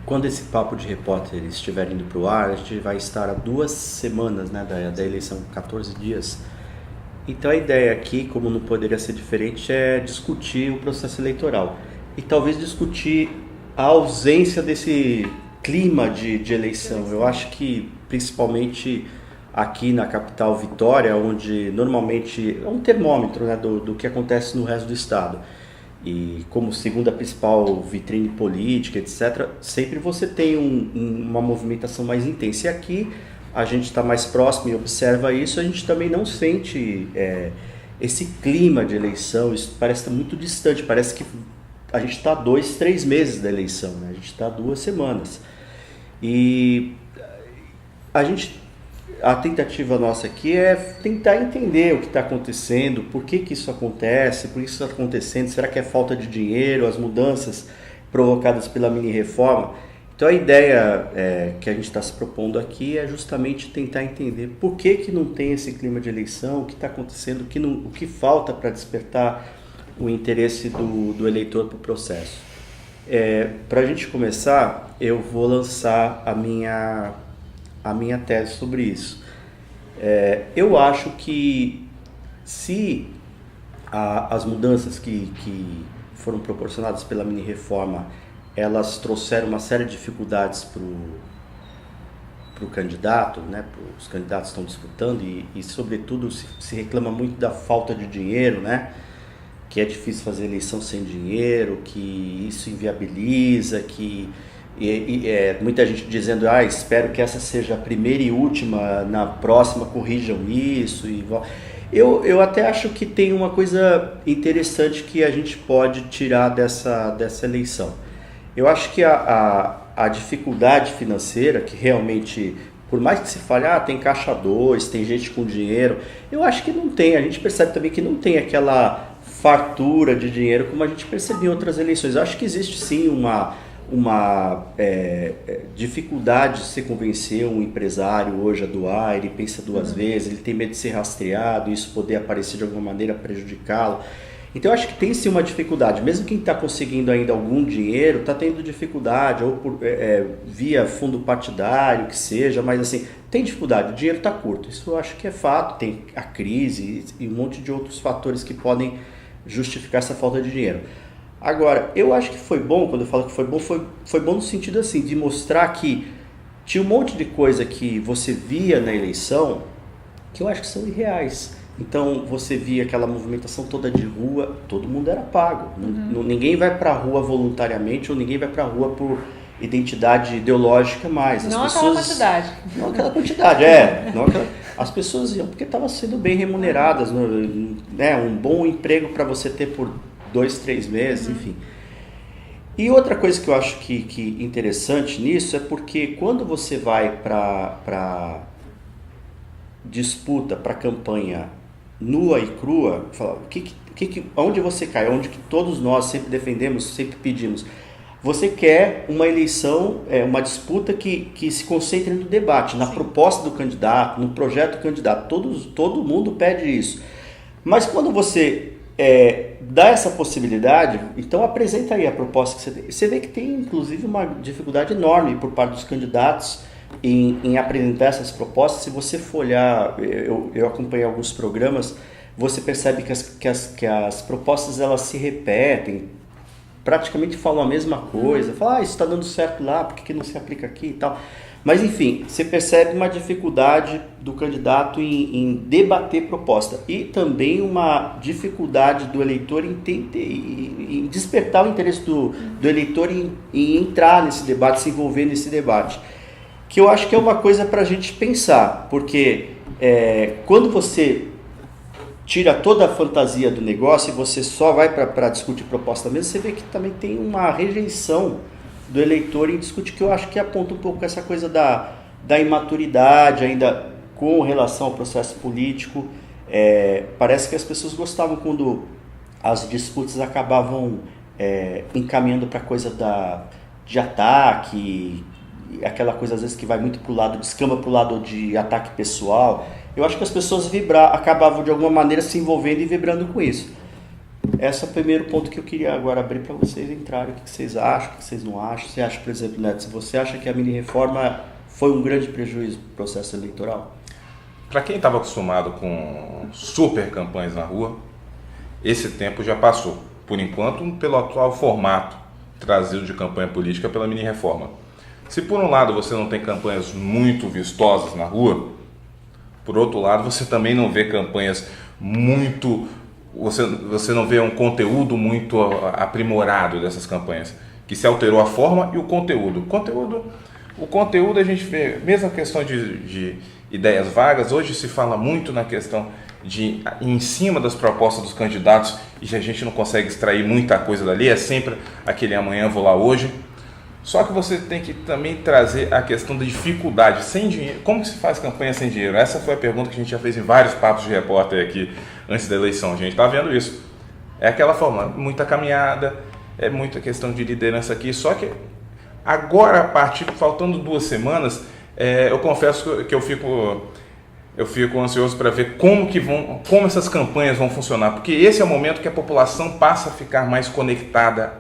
quando esse Papo de Repórter estiver indo para o ar, a gente vai estar há 2 semanas, né, da eleição, 14 dias. Então a ideia aqui, como não poderia ser diferente, é discutir o processo eleitoral. E talvez discutir a ausência desse clima de eleição. Eu acho que, principalmente aqui na capital Vitória, onde normalmente é um termômetro, né, do que acontece no resto do estado. E como segunda principal vitrine política, etc., sempre você tem uma movimentação mais intensa. E aqui a gente está mais próximo e observa isso, a gente também não sente esse clima de eleição, isso parece estar muito distante, parece que a gente está 2, 3 meses da eleição, né? A gente está 2 semanas. E a tentativa nossa aqui é tentar entender o que está acontecendo, por que isso acontece, por que isso está acontecendo, será que é falta de dinheiro, as mudanças provocadas pela mini-reforma. Então a ideia que a gente está se propondo aqui é justamente tentar entender por que não tem esse clima de eleição, o que está acontecendo, o que falta para despertar o interesse do eleitor para o processo. Para a gente começar, eu vou lançar a minha tese sobre isso. Eu acho que se as mudanças que foram proporcionadas pela mini-reforma, elas trouxeram uma série de dificuldades para o candidato, né? Os candidatos estão disputando e sobretudo, se reclama muito da falta de dinheiro, né? Que é difícil fazer eleição sem dinheiro, que isso inviabiliza, muita gente dizendo, espero que essa seja a primeira e última, na próxima corrijam isso. Eu até acho que tem uma coisa interessante que a gente pode tirar dessa eleição. Eu acho que a dificuldade financeira, que realmente, por mais que se fale, tem caixa 2, tem gente com dinheiro, eu acho que não tem. A gente percebe também que não tem aquela fartura de dinheiro como a gente percebeu em outras eleições. Eu acho que existe sim uma dificuldade de se convencer um empresário hoje a doar, ele pensa 2 vezes, ele tem medo de ser rastreado, isso poder aparecer de alguma maneira prejudicá-lo. Então eu acho que tem sim uma dificuldade, mesmo quem está conseguindo ainda algum dinheiro está tendo dificuldade, ou via fundo partidário, que seja, mas assim, tem dificuldade, o dinheiro está curto, isso eu acho que é fato, tem a crise e um monte de outros fatores que podem justificar essa falta de dinheiro. Agora, eu acho que foi bom, quando eu falo que foi bom, foi bom no sentido assim, de mostrar que tinha um monte de coisa que você via na eleição que eu acho que são irreais. Então, você via aquela movimentação toda de rua, todo mundo era pago. Ninguém vai pra rua voluntariamente ou ninguém vai pra rua por identidade ideológica mais. Não aquela quantidade. Não aquela quantidade, as pessoas iam porque estavam sendo bem remuneradas, né? Um bom emprego para você ter por 2, 3 meses, enfim. E outra coisa que eu acho que interessante nisso é porque quando você vai para disputa, para campanha nua e crua, onde você cai, onde que todos nós sempre defendemos, sempre pedimos, você quer uma eleição, uma disputa que se concentre no debate, na proposta do candidato, no projeto do candidato, todo mundo pede isso. Mas quando você dá essa possibilidade, então apresenta aí a proposta que você tem. Você vê que tem inclusive uma dificuldade enorme por parte dos candidatos em apresentar essas propostas. Se você for olhar, eu acompanhei alguns programas, você percebe que as propostas elas se repetem, praticamente falam a mesma coisa, falam, isso está dando certo lá, por que não se aplica aqui e tal. Mas enfim, você percebe uma dificuldade do candidato em debater proposta e também uma dificuldade do eleitor em despertar o interesse do eleitor em entrar nesse debate, se envolver nesse debate. Que eu acho que é uma coisa para a gente pensar, porque quando você tira toda a fantasia do negócio e você só vai para discutir proposta mesmo, você vê que também tem uma rejeição do eleitor em discutir, que eu acho que aponta um pouco essa coisa da imaturidade ainda com relação ao processo político. Parece que as pessoas gostavam quando as disputas acabavam encaminhando para coisa de ataque, aquela coisa às vezes que vai muito para o lado, descamba para o lado de ataque pessoal. Eu acho que as pessoas acabavam de alguma maneira se envolvendo e vibrando com isso. Esse é o primeiro ponto que eu queria agora abrir para vocês entrarem. O que vocês acham, o que vocês não acham? Você acha, por exemplo, Neto, se você acha que a mini-reforma foi um grande prejuízo para o processo eleitoral? Para quem estava acostumado com super campanhas na rua, esse tempo já passou. Por enquanto, pelo atual formato trazido de campanha política pela mini-reforma. Se por um lado você não tem campanhas muito vistosas na rua, por outro lado você também não vê campanhas muito... Você não vê um conteúdo muito aprimorado dessas campanhas, que se alterou a forma e o conteúdo. O conteúdo a gente vê, mesmo a questão de ideias vagas, hoje se fala muito na questão de, em cima das propostas dos candidatos, e a gente não consegue extrair muita coisa dali, é sempre aquele amanhã vou lá hoje. Só que você tem que também trazer a questão da dificuldade, sem dinheiro. Como que se faz campanha sem dinheiro? Essa foi a pergunta que a gente já fez em vários papos de repórter aqui antes da eleição. A gente está vendo isso. É aquela forma, muita caminhada, é muita questão de liderança aqui. Só que agora, faltando 2 semanas, eu confesso que eu fico ansioso para ver como essas campanhas vão funcionar, porque esse é o momento que a população passa a ficar mais conectada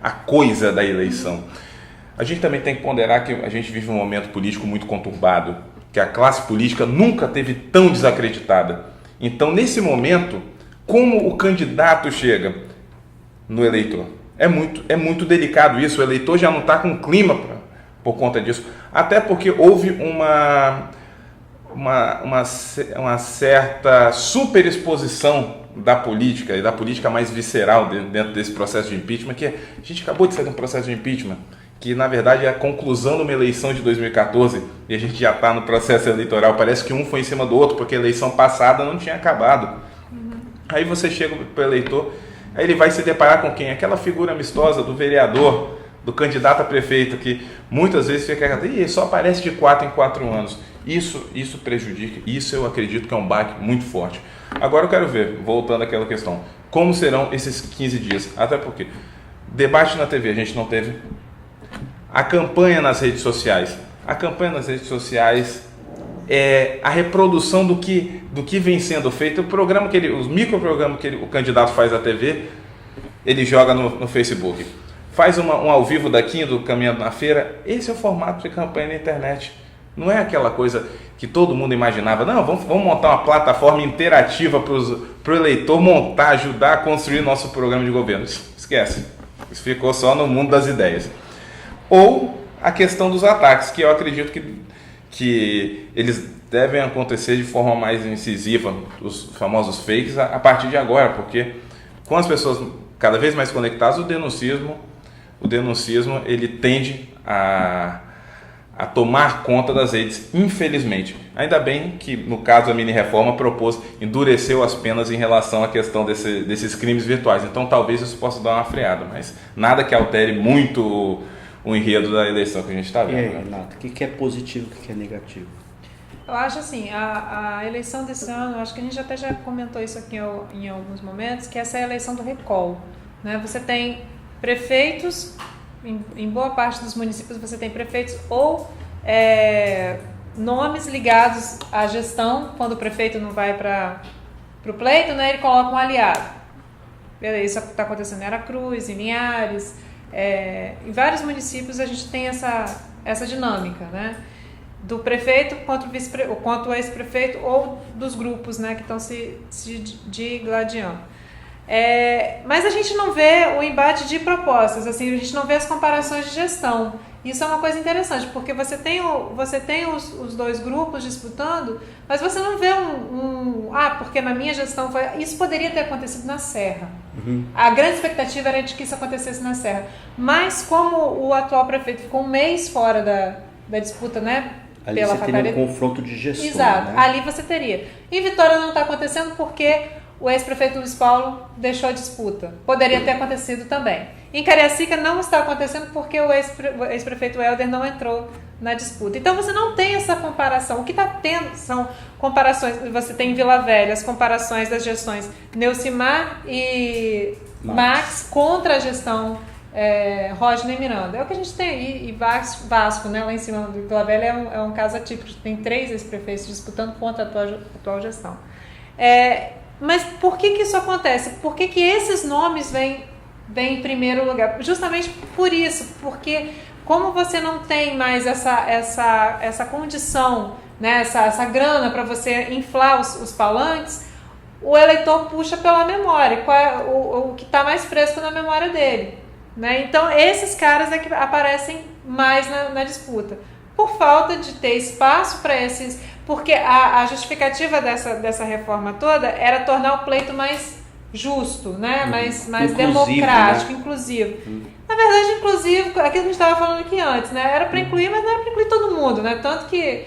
à coisa da eleição. A gente também tem que ponderar que a gente vive um momento político muito conturbado, que a classe política nunca teve tão desacreditada. Então, nesse momento, como o candidato chega no eleitor? É muito delicado isso, o eleitor já não está com clima por conta disso, até porque houve uma certa superexposição da política, e da política mais visceral dentro desse processo de impeachment, que a gente acabou de sair de um processo de impeachment, que na verdade é a conclusão de uma eleição de 2014, e a gente já está no processo eleitoral, parece que um foi em cima do outro, porque a eleição passada não tinha acabado. Aí você chega para o eleitor, aí ele vai se deparar com quem? Aquela figura amistosa do vereador, do candidato a prefeito, que muitas vezes fica, só aparece de 4 em 4 anos. Isso prejudica, isso eu acredito que é um baque muito forte. Agora eu quero ver, voltando àquela questão, como serão esses 15 dias? Até porque debate na TV a gente não teve. A campanha nas redes sociais. A campanha nas redes sociais é a reprodução do que vem sendo feito. Os microprogramas que o candidato faz na TV, ele joga no Facebook. Faz um ao vivo daqui do Caminhando na Feira. Esse é o formato de campanha na internet. Não é aquela coisa que todo mundo imaginava. Não, vamos montar uma plataforma interativa para o eleitor montar, ajudar a construir nosso programa de governo. Esquece. Isso ficou só no mundo das ideias. Ou a questão dos ataques, que eu acredito que eles devem acontecer de forma mais incisiva, os famosos fakes, a partir de agora, porque com as pessoas cada vez mais conectadas, o denuncismo ele tende a tomar conta das redes, infelizmente. Ainda bem que, no caso da mini-reforma, endureceu as penas em relação à questão desses crimes virtuais. Então, talvez isso possa dar uma freada, mas nada que altere muito o enredo da eleição que a gente está vendo. E aí, Renato, o que é positivo e o que é negativo? Eu acho assim, a eleição desse ano, acho que a gente até já comentou isso aqui em alguns momentos, que essa é a eleição do recall, né? Você tem prefeitos, em boa parte dos municípios você tem prefeitos ou nomes ligados à gestão. Quando o prefeito não vai para o pleito, né, ele coloca um aliado. Isso está acontecendo em Aracruz, em Linhares, em vários municípios a gente tem essa dinâmica, né? Do prefeito quanto o ex-prefeito ou dos grupos, né, que estão se digladiando. Mas a gente não vê o embate de propostas, assim, a gente não vê as comparações de gestão. Isso é uma coisa interessante, porque você tem os dois grupos disputando, mas você não vê porque na minha gestão foi... Isso poderia ter acontecido na Serra. Uhum. A grande expectativa era de que isso acontecesse na Serra. Mas como o atual prefeito ficou um mês fora da disputa, né? Ali você teria um confronto de gestão. Exato, né? Ali você teria. Em Vitória não está acontecendo porque o ex-prefeito Luiz Paulo deixou a disputa. Poderia ter acontecido também. Em Cariacica não está acontecendo porque o ex-prefeito Helder não entrou na disputa. Então você não tem essa comparação. O que está tendo são comparações. Você tem em Vila Velha as comparações das gestões Neucimar e Max contra a gestão Rodney Miranda. É o que a gente tem aí. E Vasco, né, lá em cima do Vila Velha é um caso atípico. Tem 3 ex-prefeitos disputando contra a atual gestão. Mas por que isso acontece? Por que esses nomes vêm em primeiro lugar? Justamente por isso, porque como você não tem mais essa condição, né, essa grana para você inflar os palanques, o eleitor puxa pela memória, qual é o que está mais fresco na memória dele. Né? Então, esses caras é que aparecem mais na disputa. Por falta de ter espaço para esses... Porque a justificativa dessa reforma toda era tornar o pleito mais justo, né? mais democrático, né? Inclusivo. Na verdade, inclusive, aquilo que a gente estava falando aqui antes, né? Era para incluir, mas não era para incluir todo mundo. Né? Tanto que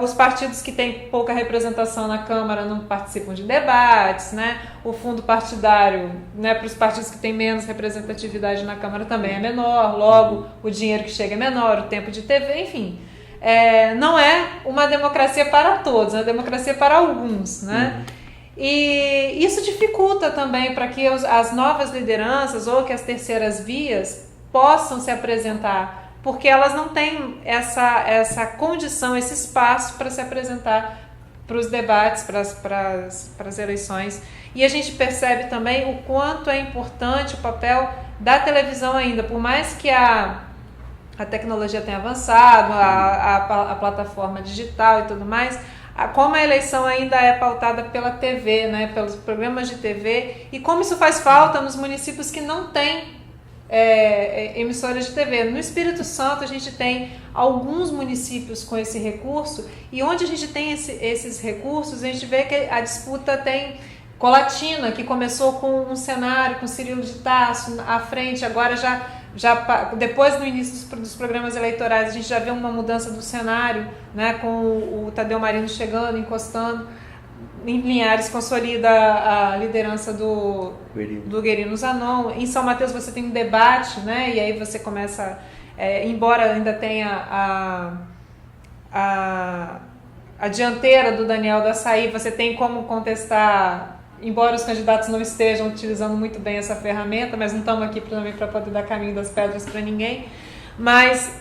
os partidos que têm pouca representação na Câmara não participam de debates, né? O fundo partidário, né, para os partidos que têm menos representatividade na Câmara também é menor, logo o dinheiro que chega é menor, o tempo de TV, enfim. Não é uma democracia para todos, é uma democracia para alguns, né? E isso dificulta também para que as novas lideranças ou que as terceiras vias possam se apresentar, porque elas não têm essa condição, esse espaço para se apresentar para os debates, para as eleições. E a gente percebe também o quanto é importante o papel da televisão ainda, por mais que a tecnologia tenha avançado, a plataforma digital e tudo mais, como a eleição ainda é pautada pela TV, né, pelos programas de TV, e como isso faz falta nos municípios que não têm emissoras de TV. No Espírito Santo a gente tem alguns municípios com esse recurso, e onde a gente tem esses recursos, a gente vê que a disputa tem Colatina, que começou com um cenário com Cirilo de Tarso à frente, agora já depois no início dos programas eleitorais a gente já vê uma mudança do cenário, né, com o Tadeu Marino chegando, encostando. Em Linhares consolida a liderança do Guerino Zanon. Em São Mateus você tem um debate, né? E aí você começa, embora ainda tenha a dianteira do Daniel do Açaí, você tem como contestar, embora os candidatos não estejam utilizando muito bem essa ferramenta, mas não estamos aqui também para poder dar caminho das pedras para ninguém. Mas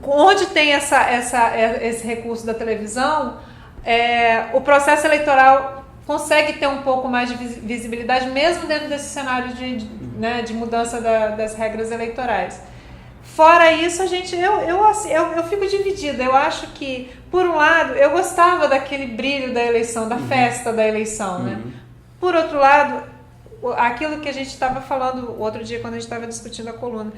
onde tem esse recurso da televisão, o processo eleitoral consegue ter um pouco mais de visibilidade, mesmo dentro desse cenário de mudança das regras eleitorais. Fora isso, eu fico dividida. Eu acho que, por um lado, eu gostava daquele brilho da eleição, da festa da eleição, né? Por outro lado, aquilo que a gente estava falando outro dia quando a gente estava discutindo a coluna,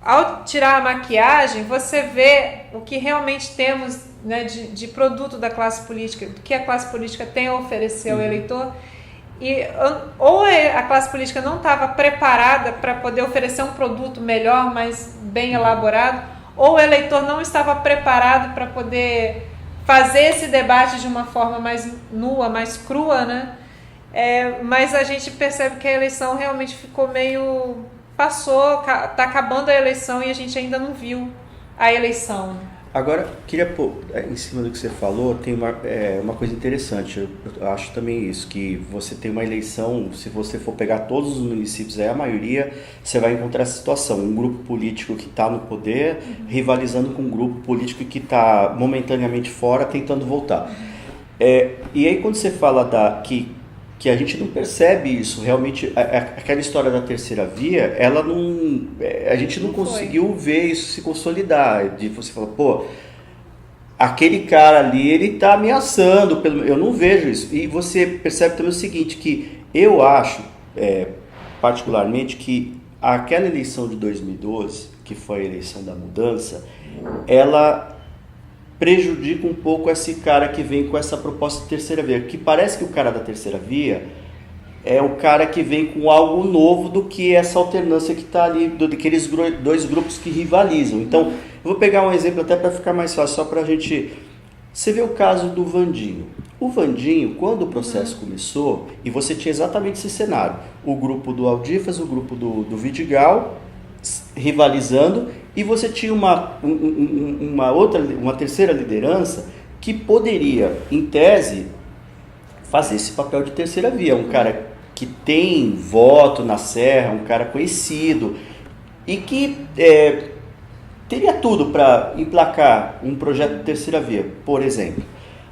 ao tirar a maquiagem, você vê o que realmente temos, né, de produto da classe política, do que a classe política tem a oferecer ao eleitor. E ou a classe política não estava preparada para poder oferecer um produto melhor, mais bem elaborado, ou o eleitor não estava preparado para poder fazer esse debate de uma forma mais nua, mais crua, né? Mas a gente percebe que a eleição realmente ficou meio... Passou, está acabando a eleição e a gente ainda não viu a eleição. Agora, queria pôr, em cima do que você falou, tem uma coisa interessante. Eu acho também isso, que você tem uma eleição, se você for pegar todos os municípios, a maioria, você vai encontrar essa situação. Um grupo político que está no poder, rivalizando com um grupo político que está momentaneamente fora, tentando voltar. E aí quando você fala que a gente não percebe isso, realmente, aquela história da terceira via, a gente não conseguiu ver isso se consolidar, de você falar, pô, aquele cara ali, ele tá ameaçando, eu não vejo isso. E você percebe também o seguinte, que eu acho, particularmente, que aquela eleição de 2012, que foi a eleição da mudança, ela prejudica um pouco esse cara que vem com essa proposta de terceira via, que parece que o cara da terceira via é o cara que vem com algo novo do que essa alternância que está ali, daqueles dois grupos que rivalizam. Então, eu vou pegar um exemplo até para ficar mais fácil, só para a gente... Você vê o caso do Vandinho. O Vandinho, quando o processo começou, e você tinha exatamente esse cenário, o grupo do Aldifas, o grupo do Vidigal, rivalizando, e você tinha uma terceira liderança que poderia, em tese, fazer esse papel de terceira via. Um cara que tem voto na Serra, um cara conhecido, e que teria tudo para emplacar um projeto de terceira via, por exemplo.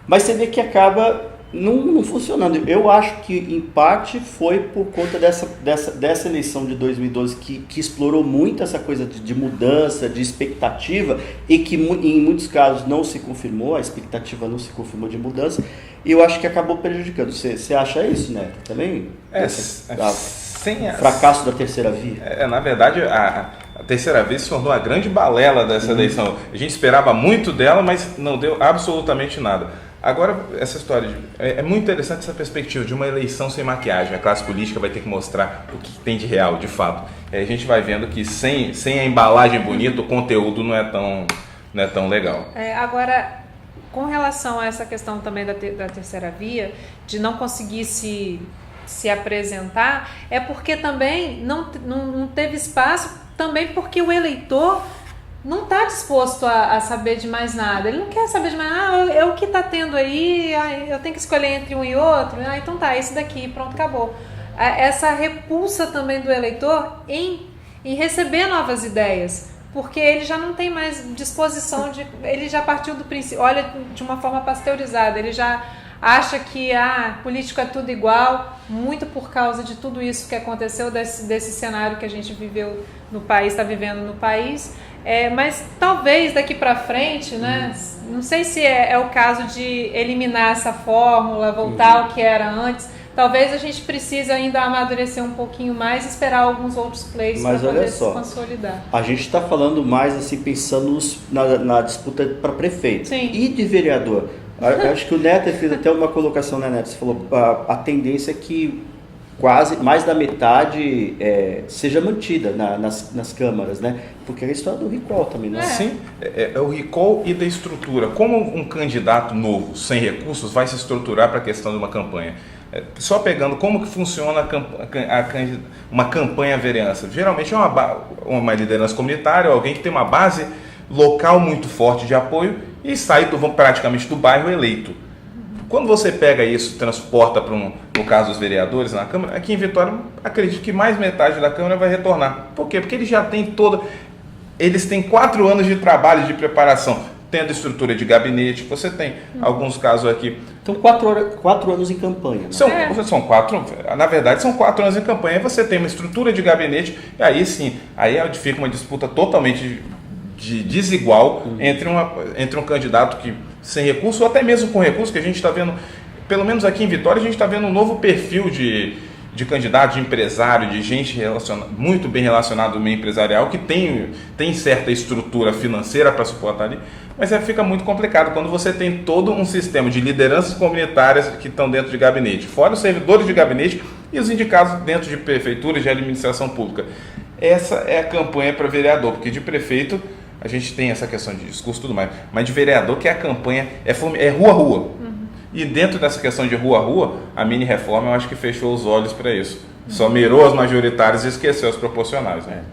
Mas você vê que acaba não funcionando. Eu acho que, em parte, foi por conta dessa eleição de 2012 que explorou muito essa coisa de mudança, de expectativa, e que, em muitos casos, não se confirmou, a expectativa não se confirmou de mudança, e eu acho que acabou prejudicando. Você acha isso, Neto, também? O fracasso da terceira via? Na verdade, a terceira via se tornou a grande balela dessa eleição. A gente esperava muito dela, mas não deu absolutamente nada. Agora, essa história, é muito interessante essa perspectiva de uma eleição sem maquiagem. A classe política vai ter que mostrar o que tem de real, de fato. A gente vai vendo que sem a embalagem bonita, o conteúdo não é tão legal. Agora, com relação a essa questão também da terceira via, de não conseguir se apresentar, é porque também não teve espaço, também porque o eleitor não está disposto a saber de mais nada. Ele não quer saber de mais nada. É o que está tendo aí, eu tenho que escolher entre um e outro. Então tá, esse daqui, pronto, acabou. Essa repulsa também do eleitor em receber novas ideias, porque ele já não tem mais disposição ele já partiu do princípio, olha de uma forma pasteurizada, ele já acha que político é tudo igual, muito por causa de tudo isso que aconteceu, desse cenário que a gente viveu no país, está vivendo no país. Mas talvez daqui para frente, né? Não sei se é o caso de eliminar essa fórmula, voltar ao que era antes. Talvez a gente precise ainda amadurecer um pouquinho mais e esperar alguns outros plays para poder se consolidar. A gente está falando mais assim, pensando na disputa para prefeito. Sim. E de vereador. Acho que o Neto fez até uma colocação, né, Neto? Você falou a tendência é que quase mais da metade seja mantida nas câmaras, né? Porque é a história do recall também, né? Sim, é o recall e da estrutura. Como um candidato novo, sem recursos, vai se estruturar para a questão de uma campanha? Só pegando como que funciona uma campanha à vereança. Geralmente é uma liderança comunitária, alguém que tem uma base local muito forte de apoio e sai praticamente do bairro eleito. Quando você pega isso e transporta para no caso dos vereadores na Câmara, aqui em Vitória, acredito que mais metade da Câmara vai retornar. Por quê? Porque eles já têm eles têm 4 anos de trabalho, de preparação, tendo estrutura de gabinete, você tem alguns casos aqui. Então, 4 anos em campanha. Né? São 4, na verdade são 4 anos em campanha, e você tem uma estrutura de gabinete, e aí sim, aí fica uma disputa totalmente desigual entre um candidato que sem recurso, ou até mesmo com recurso, que a gente está vendo, pelo menos aqui em Vitória, a gente está vendo um novo perfil de candidato, de empresário, de gente muito bem relacionada no meio empresarial, que tem certa estrutura financeira para suportar ali, mas fica muito complicado quando você tem todo um sistema de lideranças comunitárias que estão dentro de gabinete, fora os servidores de gabinete e os indicados dentro de prefeituras de administração pública. Essa é a campanha para vereador, porque de prefeito a gente tem essa questão de discurso e tudo mais, mas de vereador que a campanha é rua a rua. E dentro dessa questão de rua a rua, a mini-reforma eu acho que fechou os olhos para isso. Só mirou as majoritárias e esqueceu as proporcionais. Né?